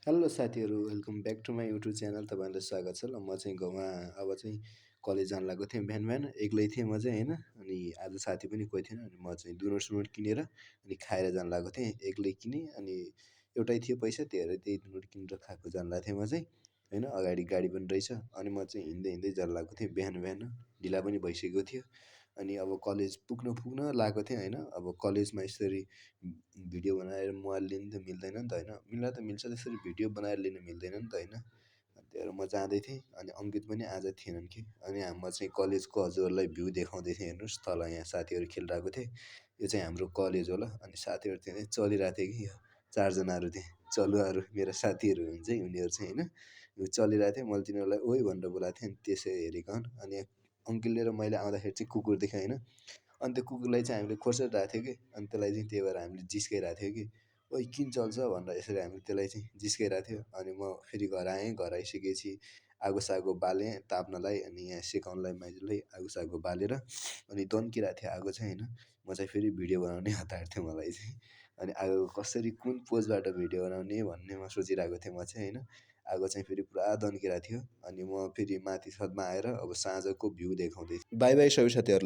Hello साथीहरू, welcome back to my YouTube channel. तपाईँहरूलाई स्वागत छ। ल म चाहिँ गाउँमा अब चाहिँ कलेज जान लागेको थिएँ। बिहान बिहान एक्लै थिएँ म चाहिँ होइन। अनि आज साथी पनि कोही थिएन। अनि म चाहिँ डोनट सुनट किनेर अनि खाएर जान लागेको थिएँ। एक्लै किनेँ अनि एउटै थियो पैसा, त्यही भएर त्यही डोनट किनेर खाएको जान लागेको थिएँ म चाहिँ होइन। अगाडि गाडी पनि रहेछ अनि म चाहिँ हिँड्दै हिँड्दै जान लागेको थिएँ बिहान बिहान। ढिला पनि भइसकेको थियो अनि अब कलेज पुग्न लागेको थिएँ होइन। अब कलेजमा यसरी भिडियो बनाएर मोबाइल लिनु त मिल्दैन नि त होइन। मिल्न त मिल्छ, त्यसरी भिडियो बनाएर लिनु मिल्दैन नि त होइन। त्यही भएर म जाँदै थिएँ अनि अङ्कित पनि आज थिएनन् कि। अनि म चाहिँ कलेजको हजुरहरूलाई भ्यू देखाउँदै थिएँ। हेर्नुहोस् तल यहाँ साथीहरू खेलिरहेको थिएँ। यो चाहिँ हाम्रो कलेज हो ल। अनि साथीहरू त्यहाँ चलिरहेको थियो कि, चारजनाहरू थिए चलुवाहरू, मेरो साथीहरू हुन्छ उनीहरू चाहिँ होइन। यो चलिरहेको थियो, मैले तिनीहरूलाई ओइ भनेर बोलाएको थिएँ। अनि त्यसै हेरेको अनि अङ्किलले र मैले आउँदाखेरि चाहिँ कुकुर देखेँ होइन। अनि त्यो कुकुरलाई चाहिँ हामीले खोर्साइरहेको थियो कि। अनि त्यसलाई चाहिँ त्यही भएर हामीले जिस्काइरहेको थियो कि, ओइ किन चल्छ भनेर यसरी हामीले त्यसलाई चाहिँ जिस्काइरहेको थियो। अनि म फेरि घर आएँ। घर आइसकेपछि आगो सागो बालेँ ताप्नलाई, अनि यहाँ सेकाउनलाई माइजूलाई आगो सागो बालेर अनि तन्किरहेको थियो आगो चाहिँ होइन। म चाहिँ फेरि भिडियो बनाउने हतार थियो मलाई चाहिँ। अनि आगो कसरी कुन पोजबाट भिडियो बनाउने भन्ने म सोचिरहेको थिएँ म चाहिँ होइन। आगो चाहिँ फेरि पुरा तन्किरहेको थियो। अनि म फेरि माथि छतमा आएर अब साँझको भ्यू देखाउँदै थिएँ। बाई बाई सबै साथीहरूलाई।